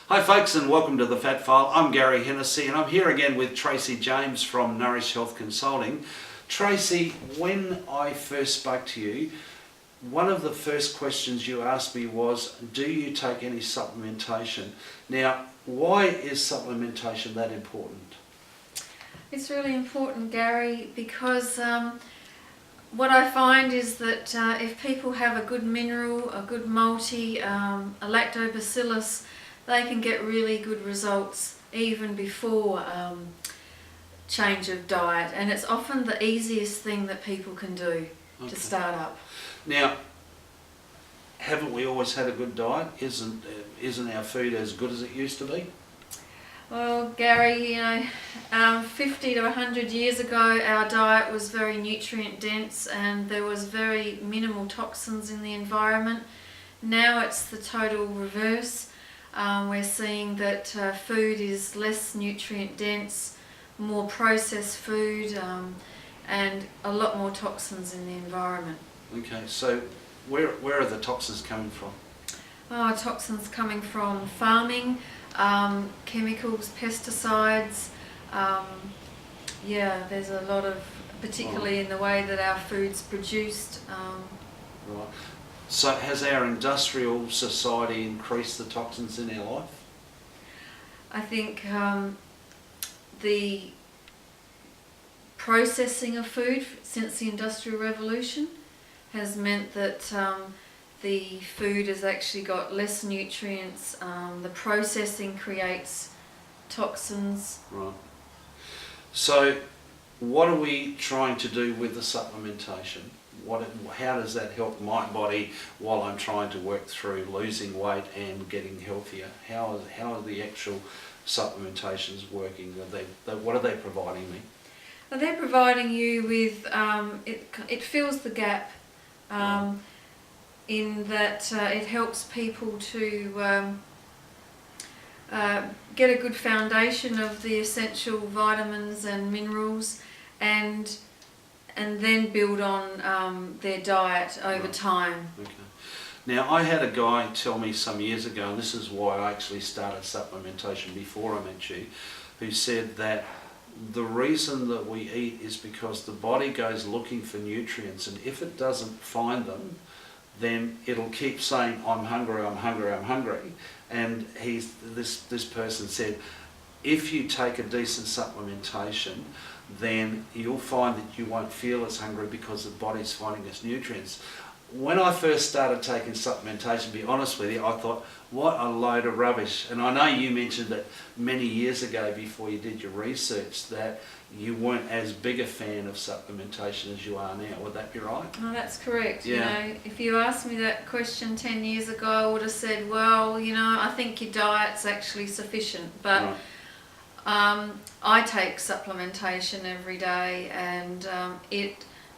Hi folks, and welcome to the Fat File. I'm Gary Hennessy and I'm here again with Tracy James from Nourish Health Consulting. Tracy, when I first spoke to you, one of the first questions you asked me was, do you take any supplementation? Now, why is supplementation that important? It's really important, Gary, because what I find is that if people have a good mineral, a good multi, a lactobacillus, they can get really good results even before change of diet, and it's often the easiest thing that people can do to start up. Now, haven't we always had a good diet? Isn't our food as good as it used to be? Well, Gary, 50 to 100 years ago our diet was very nutrient dense and there was very minimal toxins in the environment. Now it's the total reverse. We're seeing that food is less nutrient dense, more processed food, and a lot more toxins in the environment. Okay, so where are the toxins coming from? Toxins coming from farming, chemicals, pesticides. There's a lot of, particularly in the way that our food's produced. Right. So has our industrial society increased the toxins in our life? I think the processing of food since the Industrial Revolution has meant that the food has actually got less nutrients. The processing creates toxins. Right. So what are we trying to do with the supplementation? How does that help my body while I'm trying to work through losing weight and getting healthier? How are the actual supplementations working? What are they providing me? They're providing you with, it fills the gap in that it helps people to get a good foundation of the essential vitamins and minerals, and then build on their diet over time. Okay. Now, I had a guy tell me some years ago, and this is why I actually started supplementation before I met you, who said that the reason that we eat is because the body goes looking for nutrients, and if it doesn't find them, then it'll keep saying, I'm hungry, I'm hungry, I'm hungry. And this person said, if you take a decent supplementation, then you'll find that you won't feel as hungry because the body's finding its nutrients. When I first started taking supplementation, to be honest with you, I thought, what a load of rubbish. And I know you mentioned that many years ago before you did your research that you weren't as big a fan of supplementation as you are now. Would that be right? Oh, that's correct. Yeah. If you asked me that question 10 years ago, I would have said, well, I think your diet's actually sufficient. But Right. I take supplementation every day, and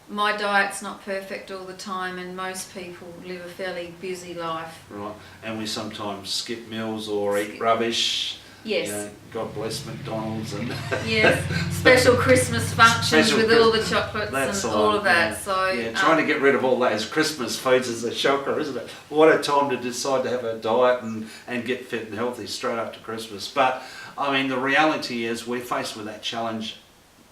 my diet's not perfect all the time, and most people live a fairly busy life. Right. And we sometimes skip meals or eat rubbish. Yes. God bless McDonald's and yes. Special Christmas functions with all the chocolates that's and all of that. Yeah. So trying to get rid of all those Christmas foods is a shocker, isn't it? What a time to decide to have a diet and get fit and healthy straight after Christmas. But I mean, the reality is we're faced with that challenge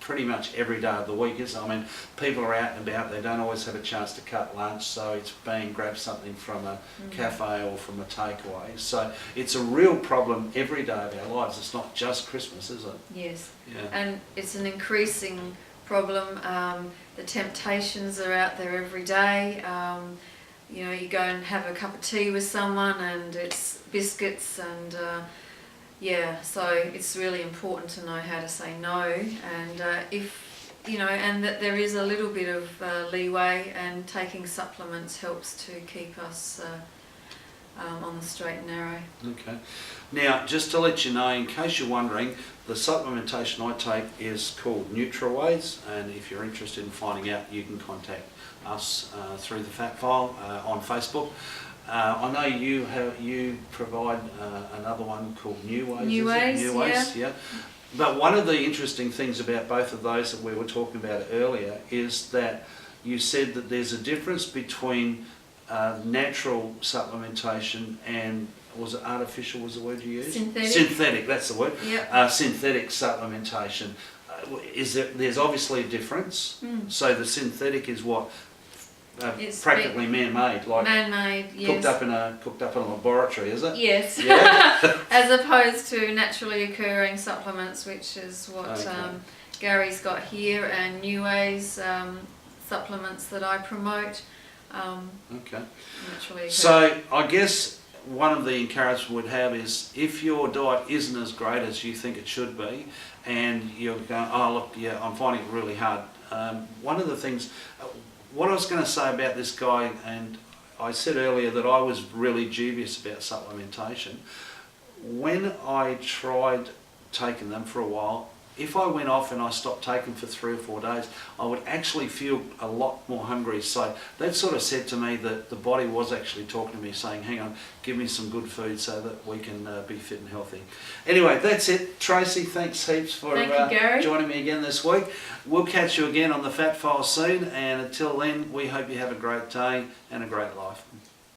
pretty much every day of the week, isn't it? I mean, people are out and about, they don't always have a chance to cut lunch, so it's grab something from a cafe or from a takeaway. So it's a real problem every day of our lives. It's not just Christmas, is it? Yes. Yeah. And it's an increasing problem. The temptations are out there every day. You go and have a cup of tea with someone and it's biscuits and so it's really important to know how to say no, and and that there is a little bit of leeway, and taking supplements helps to keep us on the straight and narrow. Okay. Now, just to let you know, in case you're wondering, the supplementation I take is called NutriWays, and if you're interested in finding out, you can contact us through the Fat File on Facebook. I know you provide another one called New Ways. Yeah. But one of the interesting things about both of those that we were talking about earlier is that you said that there's a difference between natural supplementation and was it artificial was the word you used? Synthetic. Synthetic, that's the word. Yep. Synthetic supplementation. There's obviously a difference. So the synthetic is what? It's Practically man-made, like man-made, yes. cooked up in a laboratory, is it? Yes. Yeah. As opposed to naturally occurring supplements, which is what Okay. Gary's got here, and New Ways supplements that I promote. Okay. Naturally occurring. So I guess one of the encouragements we'd have is if your diet isn't as great as you think it should be, and you're going, oh look, yeah, I'm finding it really hard. One of the things, what I was going to say about this guy, and I said earlier that I was really dubious about supplementation. When I tried taking them for a while, if I went off and I stopped taking for 3 or 4 days, I would actually feel a lot more hungry. So that sort of said to me that the body was actually talking to me saying, hang on, give me some good food so that we can be fit and healthy. Anyway, that's it. Tracy, thanks heaps for Thank you, Gary. joining me again this week. We'll catch you again on the Fat File soon, and until then, we hope you have a great day and a great life.